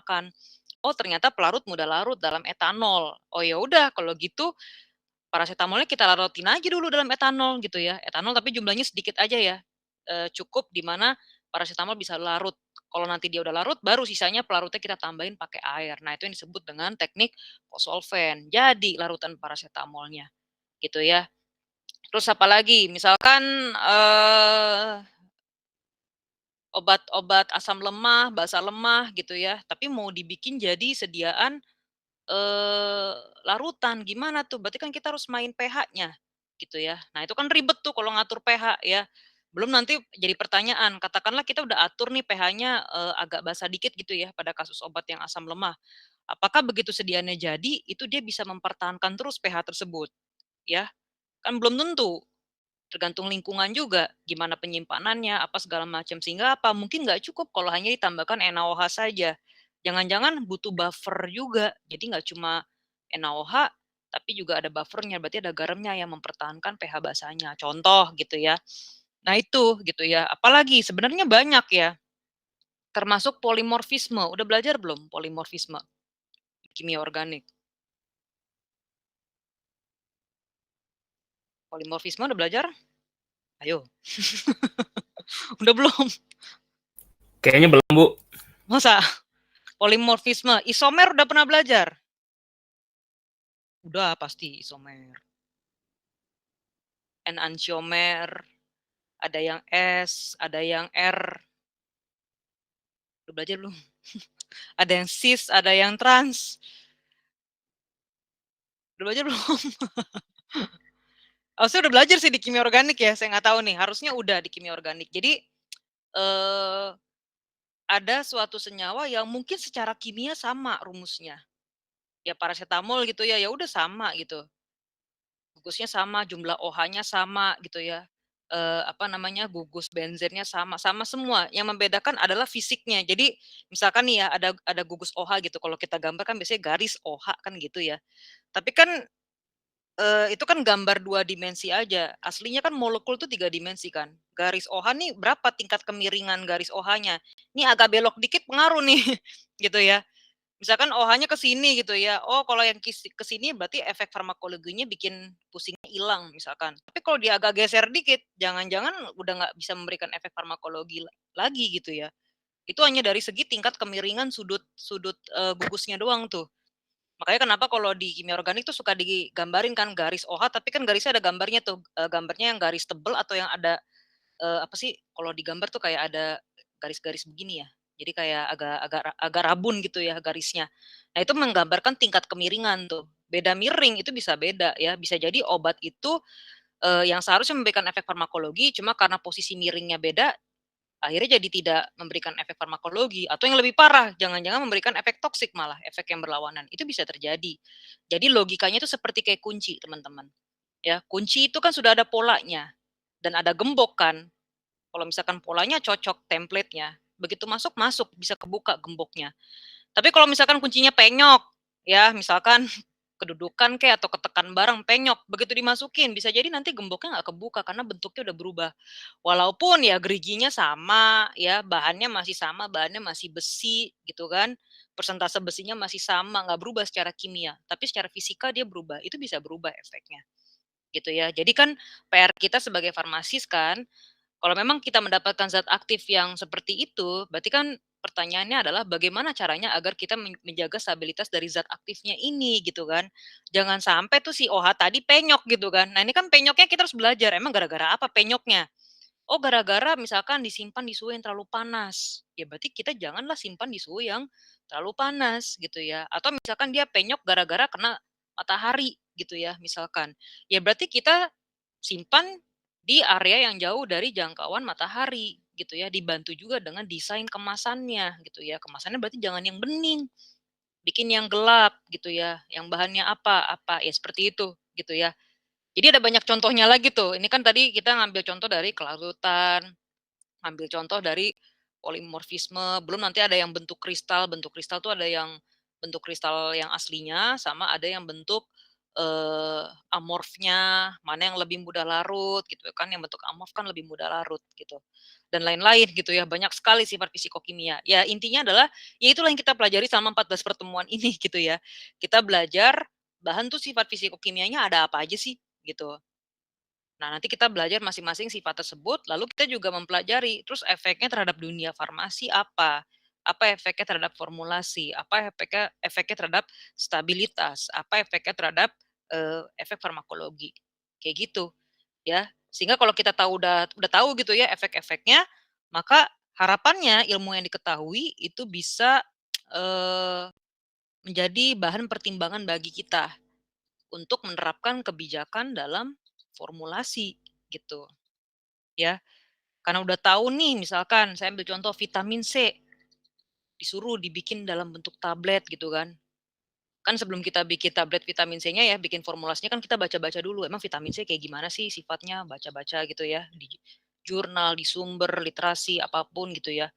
misalkan, oh ternyata pelarut mudah larut dalam etanol. Oh ya udah kalau gitu parasetamolnya kita larutin aja dulu dalam etanol gitu ya. Etanol tapi jumlahnya sedikit aja ya, cukup di mana parasetamol bisa larut. Kalau nanti dia udah larut, baru sisanya pelarutnya kita tambahin pakai air. Nah, itu yang disebut dengan teknik Fosolven. Jadi larutan parasetamolnya, gitu ya. Terus apalagi, misalkan, obat-obat asam lemah, basa lemah gitu ya, tapi mau dibikin jadi sediaan Eee, larutan, gimana tuh? Berarti kan kita harus main pH-nya, gitu ya. Nah, itu kan ribet tuh kalau ngatur pH ya. Belum nanti jadi pertanyaan, katakanlah kita udah atur nih pH-nya, agak basa dikit gitu ya pada kasus obat yang asam lemah. Apakah begitu sediaannya jadi, itu dia bisa mempertahankan terus pH tersebut, ya? Kan belum tentu, tergantung lingkungan juga, gimana penyimpanannya, apa segala macam. Sehingga apa, mungkin nggak cukup kalau hanya ditambahkan NaOH saja. Jangan-jangan butuh buffer juga. Jadi nggak cuma NaOH, tapi juga ada buffernya, berarti ada garamnya yang mempertahankan pH basanya. Contoh gitu ya. Nah itu gitu ya. Apalagi sebenarnya banyak ya, termasuk polimorfisme. Udah belajar belum polimorfisme kimia organik? Polimorfisme udah belajar? Ayo. Udah belum? Kayaknya belum, Bu. Masa? Polimorfisme, isomer udah pernah belajar? Udah pasti isomer. Enantiomer, ada yang S, ada yang R. Udah belajar belum? Ada yang cis, ada yang trans. Udah belajar belum? Oh, saya udah belajar sih di kimia organik ya, saya nggak tahu nih, harusnya udah di kimia organik. Jadi, eee, ada suatu senyawa yang mungkin secara kimia sama rumusnya, ya parasetamol gitu ya, ya udah sama gitu. Gugusnya sama, jumlah OH-nya sama gitu ya, apa namanya, gugus benzennya sama, sama semua. Yang membedakan adalah fisiknya. Jadi misalkan nih ya ada gugus OH gitu, kalau kita gambar kan biasanya garis OH kan gitu ya. Tapi kan, itu kan gambar 2 dimensi aja, aslinya kan molekul tuh 3 dimensi kan. Garis OH nih berapa tingkat kemiringan garis OH-nya. Ini agak belok dikit pengaruh nih, gitu ya. Misalkan OH-nya ke sini gitu ya, oh kalau yang ke sini berarti efek farmakologinya bikin pusingnya hilang misalkan. Tapi kalau dia agak geser dikit, jangan-jangan udah nggak bisa memberikan efek farmakologi lagi gitu ya. Itu hanya dari segi tingkat kemiringan sudut sudut, gugusnya doang tuh. Makanya kenapa kalau di kimia organik tuh suka digambarin kan garis OH, tapi kan garisnya ada gambarnya tuh, gambarnya yang garis tebel atau yang ada, apa sih, kalau digambar tuh kayak ada garis-garis begini ya. Jadi kayak agak rabun gitu ya garisnya. Nah itu menggambarkan tingkat kemiringan tuh. Beda miring itu bisa beda ya, bisa jadi obat itu, yang seharusnya memberikan efek farmakologi cuma karena posisi miringnya beda, akhirnya jadi tidak memberikan efek farmakologi atau yang lebih parah, jangan-jangan memberikan efek toksik malah, efek yang berlawanan, itu bisa terjadi. Jadi logikanya itu seperti kayak kunci teman-teman, ya. Kunci itu kan sudah ada polanya dan ada gembok kan. Kalau misalkan polanya cocok template-nya, begitu masuk, masuk, bisa kebuka gemboknya. Tapi kalau misalkan kuncinya penyok, ya misalkan kedudukan kayak atau ketekan bareng penyok, begitu dimasukin bisa jadi nanti gemboknya nggak kebuka karena bentuknya udah berubah. Walaupun ya geriginya sama, ya bahannya masih sama, bahannya masih besi gitu kan, persentase besinya masih sama, nggak berubah secara kimia, tapi secara fisika dia berubah, itu bisa berubah efeknya, gitu ya. Jadi kan PR kita sebagai farmasis kan, kalau memang kita mendapatkan zat aktif yang seperti itu, berarti kan pertanyaannya adalah bagaimana caranya agar kita menjaga stabilitas dari zat aktifnya ini gitu kan. Jangan sampai tuh si OH tadi penyok gitu kan. Nah ini kan penyoknya kita harus belajar, emang gara-gara apa penyoknya? Oh gara-gara misalkan disimpan di suhu yang terlalu panas. Ya berarti kita janganlah simpan di suhu yang terlalu panas gitu ya. Atau misalkan dia penyok gara-gara kena matahari gitu ya misalkan. Ya berarti kita simpan di area yang jauh dari jangkauan matahari gitu ya. Dibantu juga dengan desain kemasannya gitu ya. Kemasannya berarti jangan yang bening, bikin yang gelap gitu ya. Yang bahannya apa ya seperti itu gitu ya. Jadi ada banyak contohnya lagi tuh. Ini kan tadi kita ngambil contoh dari kelarutan, ambil contoh dari polimorfisme, belum nanti ada yang bentuk kristal tuh ada yang bentuk kristal yang aslinya, sama ada yang bentuk, amorfnya, mana yang lebih mudah larut gitu kan, yang bentuk amorf kan lebih mudah larut gitu, dan lain-lain gitu ya, banyak sekali sifat fisikokimia. Ya intinya adalah, ya itulah yang kita pelajari selama 14 pertemuan ini gitu ya. Kita belajar bahan tuh sifat fisikokimianya ada apa aja sih, gitu. Nah, nanti kita belajar masing-masing sifat tersebut, lalu kita juga mempelajari, terus efeknya terhadap dunia farmasi apa? Apa efeknya terhadap formulasi? Apa efeknya efeknya terhadap stabilitas? Apa efeknya terhadap, efek farmakologi? Kayak gitu, ya. Sehingga kalau kita tahu udah tahu gitu ya efek-efeknya, maka harapannya ilmu yang diketahui itu bisa, eee, menjadi bahan pertimbangan bagi kita untuk menerapkan kebijakan dalam formulasi, gitu. Ya, karena udah tahu nih misalkan saya ambil contoh vitamin C, disuruh dibikin dalam bentuk tablet gitu kan. Kan sebelum kita bikin tablet vitamin C-nya ya, bikin formulasinya kan kita baca-baca dulu, emang vitamin C kayak gimana sih sifatnya, baca-baca gitu ya, di jurnal, di sumber literasi, apapun gitu ya.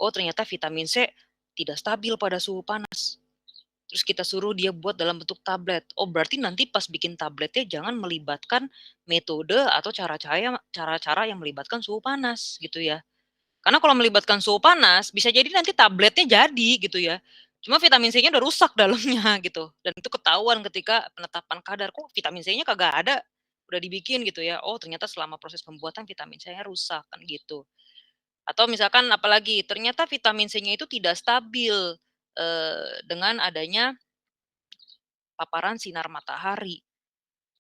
Oh ternyata vitamin C tidak stabil pada suhu panas. Terus kita suruh dia buat dalam bentuk tablet. Oh berarti nanti pas bikin tabletnya jangan melibatkan metode atau cara-cara yang melibatkan suhu panas gitu ya. Karena kalau melibatkan suhu panas, bisa jadi nanti tabletnya jadi gitu ya. Cuma vitamin C-nya udah rusak dalamnya gitu. Dan itu ketahuan ketika penetapan kadar, kok vitamin C-nya kagak ada, udah dibikin gitu ya. Oh ternyata selama proses pembuatan vitamin C-nya rusak kan gitu. Atau misalkan apalagi, ternyata vitamin C-nya itu tidak stabil dengan adanya paparan sinar matahari.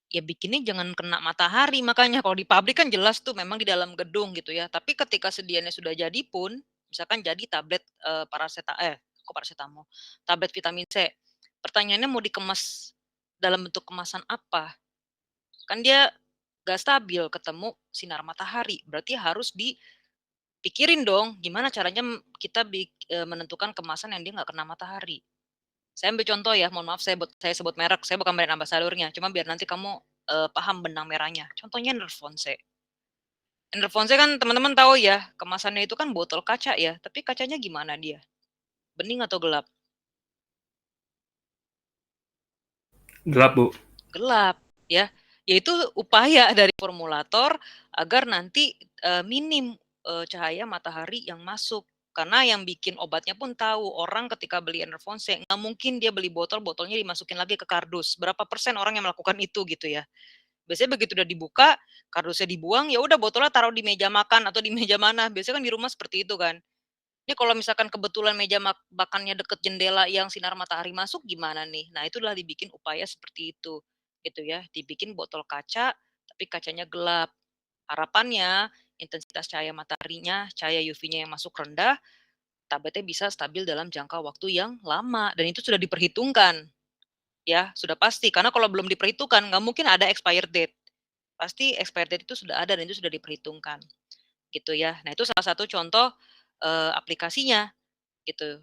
Ya bikinnya jangan kena matahari makanya, kalau di pabrik kan jelas tuh memang di dalam gedung gitu ya, tapi ketika sedianya sudah jadi pun, misalkan jadi tablet, kok parasetamol, tablet vitamin C, pertanyaannya mau dikemas dalam bentuk kemasan apa? Kan dia nggak stabil ketemu sinar matahari, berarti harus dipikirin dong gimana caranya menentukan kemasan yang dia nggak kena matahari. Saya ambil contoh ya, mohon maaf saya sebut merek, saya bukan brand ambassador-nya, cuma biar nanti kamu, paham benang merahnya. Contohnya Nervonse. Nervonse kan teman-teman tahu ya, kemasannya itu kan botol kaca ya, tapi kacanya gimana dia? Bening atau gelap? Gelap, Bu. Gelap, ya. Yaitu upaya dari formulator agar nanti, minim, cahaya matahari yang masuk. Karena yang bikin obatnya pun tahu, orang ketika beli Enervonse, nggak mungkin dia beli botol, botolnya dimasukin lagi ke kardus. Berapa persen orang yang melakukan itu gitu ya. Biasanya begitu udah dibuka, kardusnya dibuang, ya udah botolnya taruh di meja makan atau di meja mana, biasanya kan di rumah seperti itu kan. Ini kalau misalkan kebetulan meja makannya deket jendela yang sinar matahari masuk gimana nih? Nah itulah dibikin upaya seperti itu, gitu ya. Dibikin botol kaca, tapi kacanya gelap. Harapannya intensitas cahaya mataharinya, cahaya UV-nya yang masuk rendah, tabletnya bisa stabil dalam jangka waktu yang lama dan itu sudah diperhitungkan, ya, sudah pasti. Karena kalau belum diperhitungkan nggak mungkin ada expired date. Pasti expired date itu sudah ada dan itu sudah diperhitungkan, gitu ya. Nah itu salah satu contoh, aplikasinya. Gitu.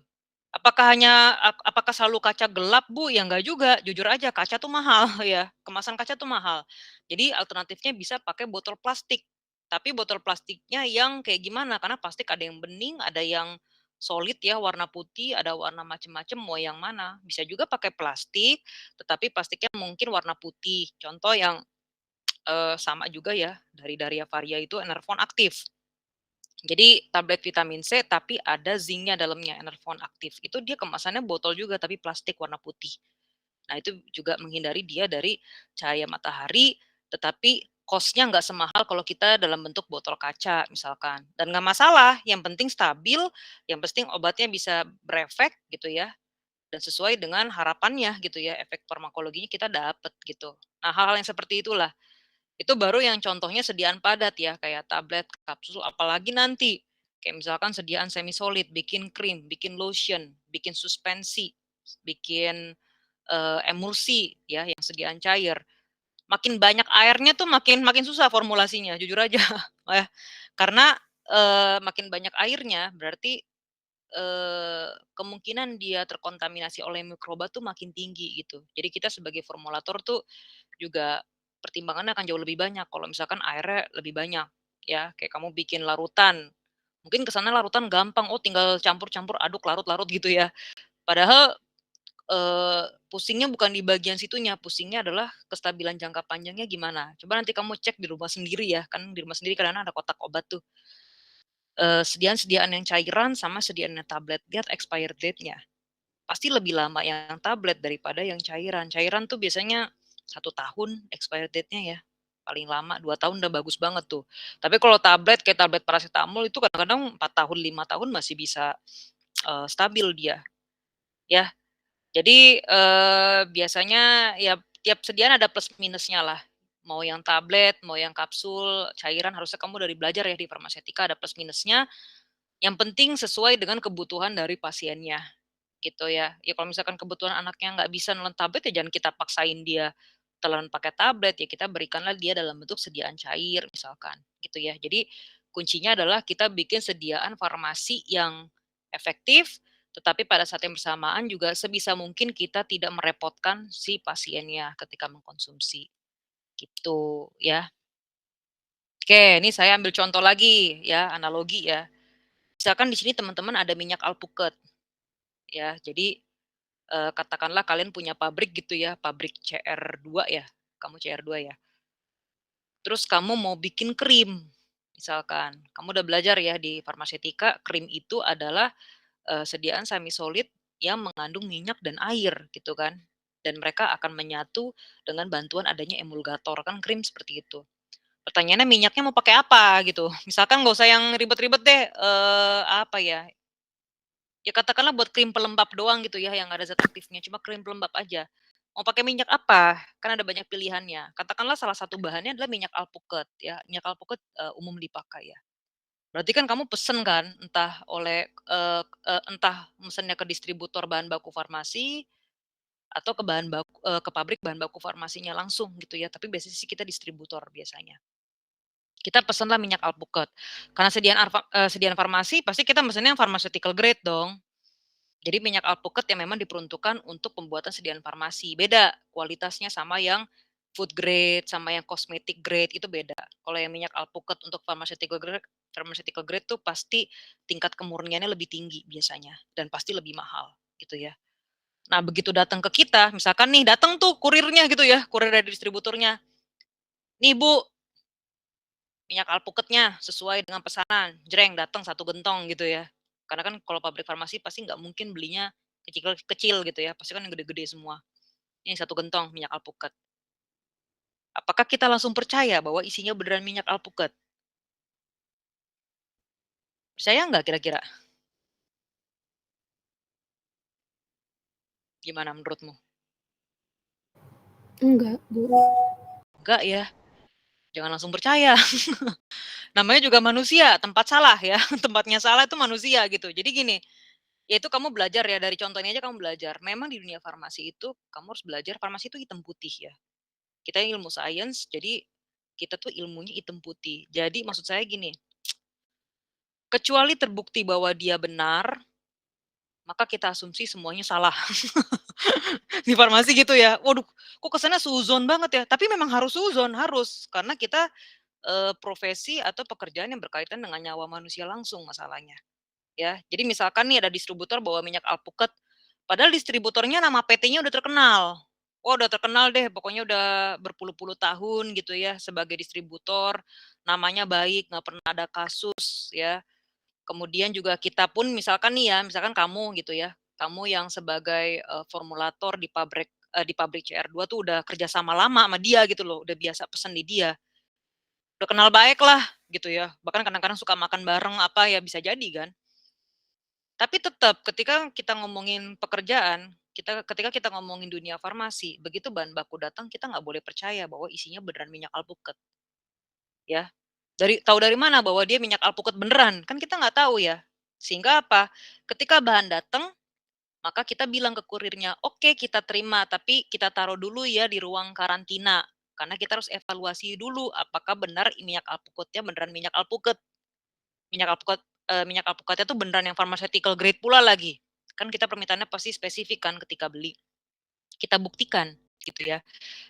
Apakah selalu kaca gelap, Bu? Ya enggak juga, jujur aja kaca tuh mahal ya, kemasan kaca tuh mahal. Jadi alternatifnya bisa pakai botol plastik, tapi botol plastiknya yang kayak gimana, karena plastik ada yang bening, ada yang solid ya, warna putih, ada warna macem-macem, mau yang mana. Bisa juga pakai plastik, tetapi plastiknya mungkin warna putih. Contoh yang, sama juga ya, dari Daria Varia itu Enervon Aktif. Jadi tablet vitamin C tapi ada zinc-nya dalamnya, Enervon Aktif. Itu dia kemasannya botol juga tapi plastik warna putih. Nah itu juga menghindari dia dari cahaya matahari, tetapi cost-nya nggak semahal kalau kita dalam bentuk botol kaca misalkan. Dan nggak masalah, yang penting stabil, yang penting obatnya bisa berefek gitu ya, dan sesuai dengan harapannya gitu ya, efek farmakologinya kita dapat gitu. Nah hal-hal yang seperti itulah itu baru yang contohnya sediaan padat ya, kayak tablet, kapsul, apalagi nanti kayak misalkan sediaan semi solid, bikin krim, bikin lotion, bikin suspensi, bikin, emulsi ya yang sediaan cair. Makin banyak airnya tuh makin makin susah formulasinya, jujur aja ya. Karena, makin banyak airnya berarti, kemungkinan dia terkontaminasi oleh mikroba tuh makin tinggi gitu. Jadi kita sebagai formulator tuh juga pertimbangannya akan jauh lebih banyak kalau misalkan airnya lebih banyak, ya. Kayak kamu bikin larutan, mungkin ke sana larutan gampang, oh tinggal campur-campur, aduk, larut-larut gitu ya. Padahal pusingnya bukan di bagian situnya, pusingnya adalah kestabilan jangka panjangnya gimana. Coba nanti kamu cek di rumah sendiri ya, kan di rumah sendiri kadang-kadang ada kotak obat tuh, sediaan-sediaan yang cairan sama sediaan yang tablet, lihat expired date-nya. Pasti lebih lama yang tablet daripada yang cairan. Cairan tuh biasanya 1 tahun expired date-nya ya, paling lama 2 tahun udah bagus banget tuh. Tapi kalau tablet kayak tablet paracetamol itu kadang-kadang 4 tahun, 5 tahun masih bisa, stabil dia, ya. Jadi, biasanya ya tiap sediaan ada plus minusnya lah. Mau yang tablet, mau yang kapsul, cairan harusnya kamu dari belajar ya di farmasetika ada plus minusnya, yang penting sesuai dengan kebutuhan dari pasiennya, gitu ya. Ya kalau misalkan kebutuhan anaknya nggak bisa nelen tablet ya jangan kita paksain dia telan pakai tablet, ya kita berikanlah dia dalam bentuk sediaan cair misalkan, gitu ya. Jadi kuncinya adalah kita bikin sediaan farmasi yang efektif, tetapi pada saat yang bersamaan juga sebisa mungkin kita tidak merepotkan si pasiennya ketika mengkonsumsi, gitu ya. Oke, ini saya ambil contoh lagi ya, analogi ya. Misalkan di sini teman-teman ada minyak alpukat ya, jadi katakanlah kalian punya pabrik gitu ya, pabrik CR2 ya, kamu CR2 ya. Terus kamu mau bikin krim, misalkan. Kamu udah belajar ya di farmasetika, krim itu adalah, sediaan semi solid yang mengandung minyak dan air gitu kan. Dan mereka akan menyatu dengan bantuan adanya emulgator, kan krim seperti itu. Pertanyaannya minyaknya mau pakai apa gitu, misalkan nggak usah yang ribet-ribet deh, apa ya, ya katakanlah buat krim pelembab doang gitu ya, yang nggak ada zat aktifnya, cuma krim pelembab aja. Mau pakai minyak apa? Kan ada banyak pilihannya. Katakanlah salah satu bahannya adalah minyak alpukat ya, minyak alpukat, umum dipakai ya. Berarti kan kamu pesen kan, entah mesennya ke distributor bahan baku farmasi, atau ke ke pabrik bahan baku farmasinya langsung gitu ya, tapi biasanya sih kita distributor biasanya. Kita pesenlah minyak alpukat, karena sediaan farmasi pasti kita mesennya yang pharmaceutical grade dong. Jadi minyak alpukat yang memang diperuntukkan untuk pembuatan sediaan farmasi, beda kualitasnya sama yang food grade, sama yang cosmetic grade itu beda. Kalau yang minyak alpukat untuk pharmaceutical grade tuh pasti tingkat kemurniannya lebih tinggi biasanya dan pasti lebih mahal gitu ya. Nah, begitu datang ke kita, misalkan nih datang tuh kurirnya gitu ya, kurir dari distributornya. "Nih Bu, minyak alpukatnya sesuai dengan pesanan." Jreng, datang 1 gentong gitu ya. Karena kan kalau pabrik farmasi pasti nggak mungkin belinya kecil-kecil gitu ya, pasti kan yang gede-gede semua. Ini 1 gentong minyak alpukat. Apakah kita langsung percaya bahwa isinya beneran minyak alpukat? Percaya nggak kira-kira? Gimana menurutmu? Enggak, Bu. Enggak ya, jangan langsung percaya. Namanya juga manusia, tempat salah ya, tempatnya salah itu manusia gitu. Jadi gini, ya itu kamu belajar ya, dari contoh ini aja kamu belajar. Memang di dunia farmasi itu kamu harus belajar, farmasi itu hitam putih ya. Kita ilmu sains, jadi kita tuh ilmunya hitam putih. Jadi maksud saya gini, kecuali terbukti bahwa dia benar, maka kita asumsi semuanya salah. Di farmasi gitu ya. Waduh, kok kesannya suuzon banget ya, tapi memang harus suuzon, harus. Karena kita, profesi atau pekerjaan yang berkaitan dengan nyawa manusia langsung masalahnya, ya. Jadi misalkan nih ada distributor bawa minyak alpukat, padahal distributornya nama PT-nya udah terkenal. Wah, udah terkenal deh, pokoknya udah berpuluh-puluh tahun gitu ya sebagai distributor, namanya baik, nggak pernah ada kasus ya. Kemudian juga kita pun misalkan nih ya, misalkan kamu gitu ya, kamu yang sebagai, formulator di pabrik CR2 tuh udah kerja sama lama sama dia gitu loh, udah biasa pesen di dia, udah kenal baik lah gitu ya, bahkan kadang-kadang suka makan bareng apa ya, bisa jadi kan. Tapi tetap ketika kita ngomongin pekerjaan, ketika kita ngomongin dunia farmasi, begitu bahan baku datang kita nggak boleh percaya bahwa isinya beneran minyak alpukat, ya. Tahu dari mana bahwa dia minyak alpukat beneran? Kan kita nggak tahu ya. Sehingga apa, ketika bahan datang, maka kita bilang ke kurirnya, "Oke kita terima, tapi kita taruh dulu ya di ruang karantina." Karena kita harus evaluasi dulu apakah benar minyak alpukatnya beneran minyak alpukat. Minyak alpukatnya tuh beneran yang pharmaceutical grade pula lagi. Kan kita permintaannya pasti spesifik kan ketika beli. Kita buktikan gitu ya.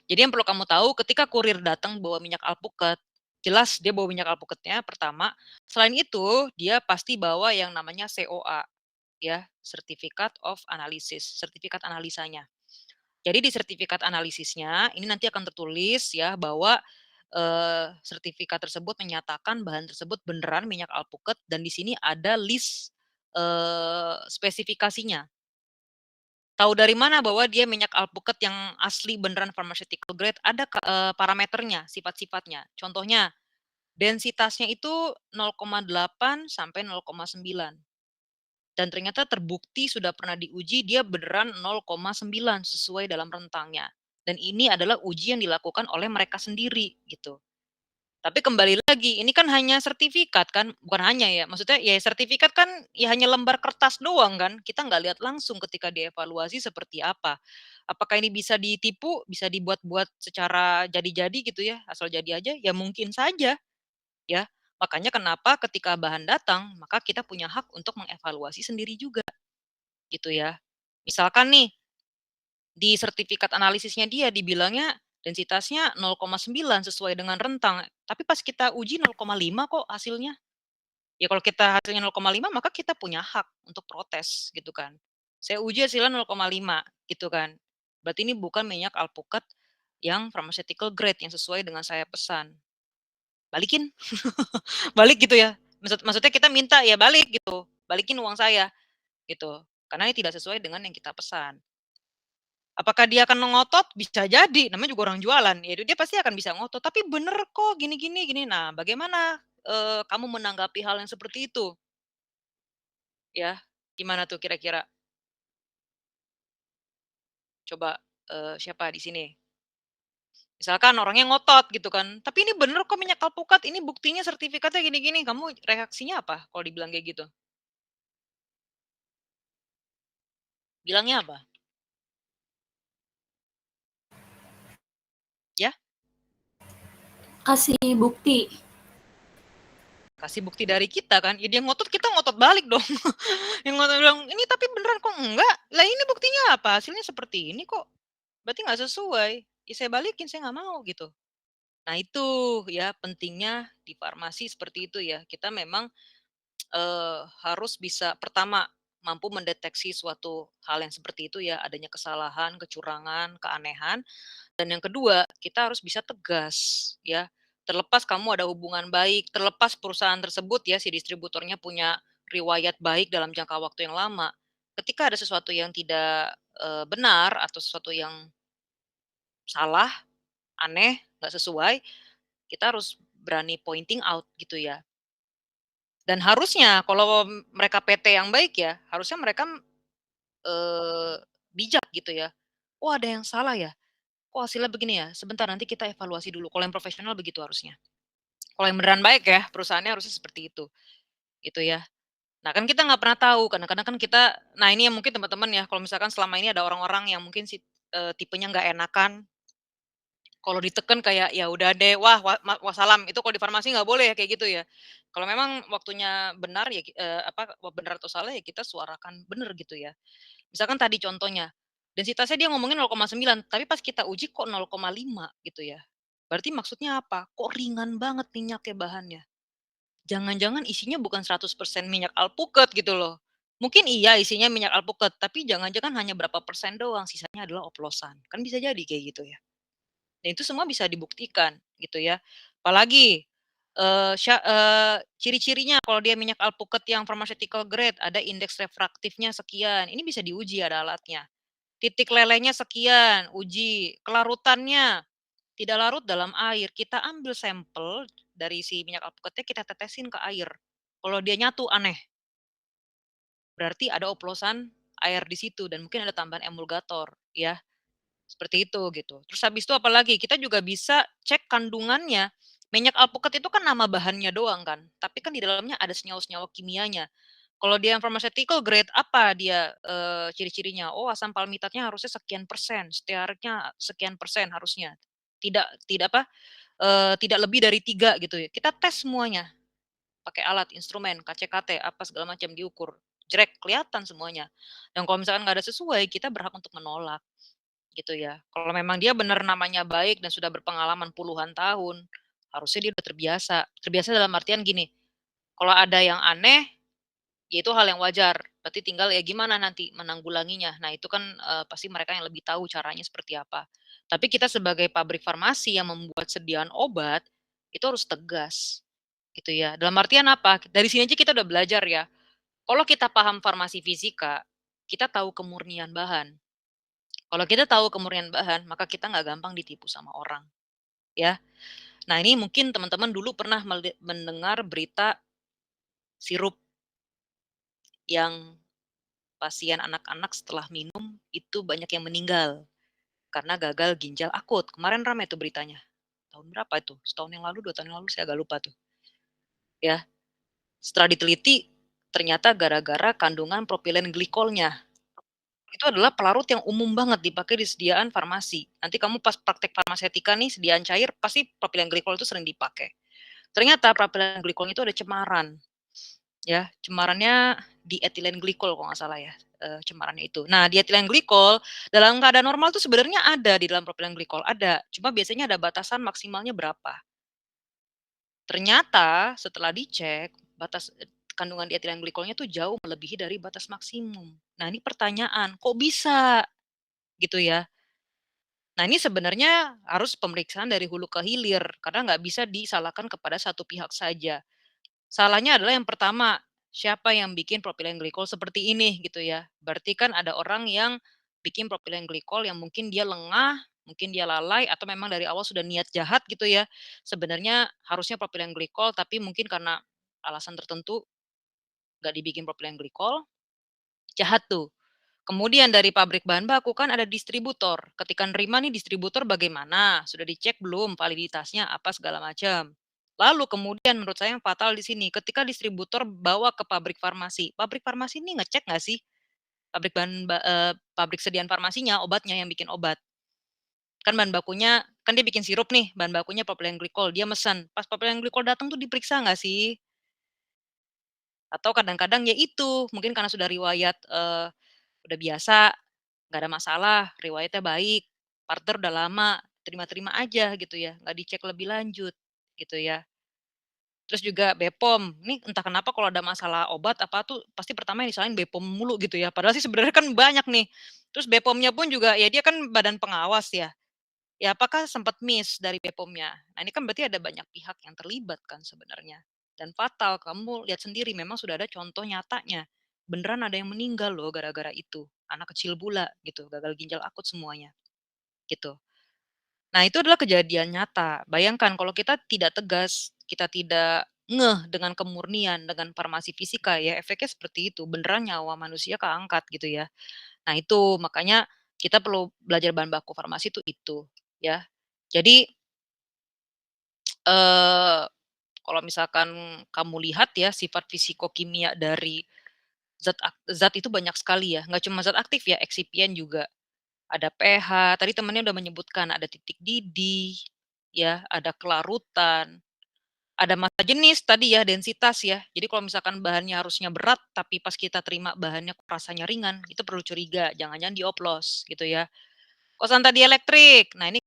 Jadi yang perlu kamu tahu ketika kurir datang bawa minyak alpukat, jelas dia bawa minyak alpukatnya pertama, selain itu dia pasti bawa yang namanya COA, ya, Certificate of Analysis, sertifikat analisanya. Jadi di sertifikat analisisnya ini nanti akan tertulis ya bahwa, sertifikat tersebut menyatakan bahan tersebut beneran minyak alpukat dan di sini ada list, spesifikasinya. Tahu dari mana bahwa dia minyak alpukat yang asli beneran pharmaceutical grade, ada parameternya, sifat-sifatnya. Contohnya, densitasnya itu 0,8 sampai 0,9 dan ternyata terbukti sudah pernah diuji dia beneran 0,9 sesuai dalam rentangnya. Dan ini adalah uji yang dilakukan oleh mereka sendiri gitu. Tapi kembali lagi, ini kan hanya sertifikat kan, bukan hanya ya, maksudnya ya sertifikat kan ya hanya lembar kertas doang kan, kita nggak lihat langsung ketika dievaluasi seperti apa. Apakah ini bisa ditipu, bisa dibuat-buat secara jadi-jadi gitu ya, asal jadi aja? Ya mungkin saja ya. Makanya kenapa ketika bahan datang, maka kita punya hak untuk mengevaluasi sendiri juga gitu ya. Misalkan nih, di sertifikat analisisnya dia dibilangnya densitasnya 0,9 sesuai dengan rentang, tapi pas kita uji 0,5 kok hasilnya. Ya kalau kita hasilnya 0,5 maka kita punya hak untuk protes gitu kan. Saya uji hasilnya 0,5 gitu kan. Berarti ini bukan minyak alpukat yang pharmaceutical grade yang sesuai dengan saya pesan. Balikin, balik gitu ya. Maksudnya kita minta ya balik gitu, balikin uang saya gitu. Karena ini tidak sesuai dengan yang kita pesan. Apakah dia akan ngotot? Bisa jadi, namanya juga orang jualan, ya dia pasti akan bisa ngotot, "Tapi bener kok gini gini gini." Nah, bagaimana, kamu menanggapi hal yang seperti itu? Ya, gimana tuh kira-kira? Coba, siapa di sini? Misalkan orangnya ngotot gitu kan, "Tapi ini bener kok minyak alpukat, ini buktinya sertifikatnya gini gini." Kamu reaksinya apa kalau dibilang kayak gitu? Bilangnya apa? Ya? Kasih bukti. Kasih bukti dari kita kan, ya dia ngotot, kita ngotot balik dong. Yang ngotot bilang, "Ini tapi beneran kok." "Enggak, lah ini buktinya apa? Hasilnya seperti ini kok." Berarti nggak sesuai, ya saya balikin, saya nggak mau gitu. Nah itu ya pentingnya di farmasi seperti itu ya, kita memang, harus bisa pertama, mampu mendeteksi suatu hal yang seperti itu ya, adanya kesalahan, kecurangan, keanehan, dan yang kedua, kita harus bisa tegas ya. Terlepas kamu ada hubungan baik, terlepas perusahaan tersebut ya, si distributornya punya riwayat baik dalam jangka waktu yang lama, ketika ada sesuatu yang tidak, benar atau sesuatu yang salah, aneh, nggak sesuai, kita harus berani pointing out gitu ya. Dan harusnya kalau mereka PT yang baik ya, harusnya mereka, eee, bijak gitu ya. "Oh ada yang salah ya? Kok hasilnya begini ya? Sebentar nanti kita evaluasi dulu." Kalau yang profesional begitu harusnya. Kalau yang beneran baik ya, perusahaannya harusnya seperti itu, gitu ya. Nah kan kita nggak pernah tahu, kadang-kadang kan kita nah ini yang mungkin teman-teman ya, kalau misalkan selama ini ada orang-orang yang mungkin tipenya nggak enakan, kalau diteken kayak, "Ya udah deh, wah wassalam." Itu kalau di farmasi nggak boleh ya kayak gitu ya. Kalau memang waktunya benar ya benar atau salah ya kita suarakan bener gitu ya. Misalkan tadi contohnya, densitasnya dia ngomongin 0,9, tapi pas kita uji kok 0,5 gitu ya. Berarti maksudnya apa? Kok ringan banget minyaknya bahannya. Jangan-jangan isinya bukan 100% minyak alpukat gitu loh. Mungkin iya isinya minyak alpukat, tapi jangan-jangan hanya berapa persen doang, sisanya adalah oplosan. Kan bisa jadi kayak gitu ya. Dan itu semua bisa dibuktikan gitu ya. Apalagi, ciri-cirinya kalau dia minyak alpukat yang pharmaceutical grade ada indeks refraktifnya sekian, ini bisa diuji ada alatnya. Titik lelehnya sekian, uji. Kelarutannya tidak larut dalam air, kita ambil sampel dari si minyak alpukatnya kita tetesin ke air. Kalau dia nyatu aneh, berarti ada oplosan air di situ dan mungkin ada tambahan emulgator ya. Seperti itu gitu. Terus habis itu apalagi, kita juga bisa cek kandungannya. Minyak alpukat itu kan nama bahannya doang kan, tapi kan di dalamnya ada senyawa-senyawa kimianya. Kalau dia yang pharmaceutical grade, apa dia, ciri-cirinya? Oh asam palmitatnya harusnya sekian persen, stearitnya sekian persen harusnya. Tidak apa, tidak lebih dari 3 gitu ya. Kita tes semuanya, pakai alat, instrumen, KCKT, apa segala macam diukur, jrek, kelihatan semuanya. Dan kalau misalkan nggak ada sesuai, kita berhak untuk menolak. Gitu ya. Kalau memang dia benar namanya baik dan sudah berpengalaman puluhan tahun, harusnya dia udah terbiasa. Terbiasa dalam artian gini, kalau ada yang aneh, Ya itu hal yang wajar, berarti tinggal ya gimana nanti menanggulanginya. Nah itu kan, pasti mereka yang lebih tahu caranya seperti apa. Tapi kita sebagai pabrik farmasi yang membuat sediaan obat, itu harus tegas, gitu ya. Dalam artian apa, dari sini aja kita udah belajar ya, kalau kita paham farmasi fisika, kita tahu kemurnian bahan. Kalau kita tahu kemurnian bahan, maka kita nggak gampang ditipu sama orang, ya. Nah ini mungkin teman-teman dulu pernah mendengar berita sirup yang pasien anak-anak setelah minum itu banyak yang meninggal karena gagal ginjal akut. Kemarin ramai tuh beritanya. Tahun berapa itu? Setahun yang lalu, 2 tahun yang lalu, saya agak lupa tuh, ya. Setelah diteliti, ternyata gara-gara kandungan propilen glikolnya. Itu adalah pelarut yang umum banget dipakai di sediaan farmasi. Nanti kamu pas praktek farmasetika nih, sediaan cair, pasti propilen glikol itu sering dipakai. Ternyata propilen glikol itu ada cemaran. Ya, cemarannya di etilen glikol kalau nggak salah ya, cemarannya itu. Nah, di etilen glikol dalam keadaan normal tuh sebenarnya ada di dalam propilen glikol, ada. Cuma biasanya ada batasan maksimalnya berapa. Ternyata setelah dicek, kandungan di etilen glikolnya tuh jauh melebihi dari batas maksimum. Nah, ini pertanyaan, kok bisa? Gitu ya. Nah, ini sebenarnya harus pemeriksaan dari hulu ke hilir, karena nggak bisa disalahkan kepada satu pihak saja. Salahnya adalah yang pertama, siapa yang bikin propilen glikol seperti ini gitu ya. Berarti kan ada orang yang bikin propilen glikol yang mungkin dia lengah, mungkin dia lalai atau memang dari awal sudah niat jahat gitu ya. Sebenarnya harusnya propilen glikol tapi mungkin karena alasan tertentu nggak dibikin propilen glikol, jahat tuh. Kemudian dari pabrik bahan baku kan ada distributor. Ketika nerima nih distributor bagaimana? Sudah dicek belum validitasnya apa segala macam. Lalu kemudian menurut saya yang fatal di sini ketika distributor bawa ke pabrik farmasi ini ngecek nggak sih pabrik sediaan farmasinya, obatnya yang bikin obat. Kan bahan bakunya kan dia bikin sirup nih, bahan bakunya propylene glycol, dia mesen. Pas propylene glycol datang tuh diperiksa nggak sih? Atau kadang-kadang ya itu, mungkin karena sudah riwayat, udah biasa, nggak ada masalah, riwayatnya baik, partner udah lama, terima-terima aja gitu ya, nggak dicek lebih lanjut, gitu ya. Terus juga BPOM, ini entah kenapa kalau ada masalah obat apa tuh, pasti pertama yang disalahin BPOM mulu gitu ya, padahal sih sebenarnya kan banyak nih. Terus BPOM-nya pun juga ya dia kan badan pengawas ya, ya apakah sempat miss dari BPOM-nya? Nah ini kan berarti ada banyak pihak yang terlibat kan sebenarnya, dan fatal, kamu lihat sendiri memang sudah ada contoh nyatanya, beneran ada yang meninggal loh gara-gara itu, anak kecil pula gitu, gagal ginjal akut semuanya, gitu. Nah, itu adalah kejadian nyata. Bayangkan kalau kita tidak tegas, kita tidak ngeh dengan kemurnian, dengan farmasi fisika ya efeknya seperti itu, beneran nyawa manusia keangkat gitu ya. Nah itu, makanya kita perlu belajar bahan baku farmasi itu, ya. Jadi, eee, kalau misalkan kamu lihat ya sifat fisikokimia dari zat itu banyak sekali ya, nggak cuma zat aktif ya, eksipien juga. Ada pH, tadi temennya udah menyebutkan ada titik didih, ya, ada kelarutan, ada massa jenis tadi ya, densitas ya. Jadi kalau misalkan bahannya harusnya berat, tapi pas kita terima bahannya kok rasanya ringan, itu perlu curiga, jangan-jangan dioplos gitu ya. Konstanta dielektrik, nah ini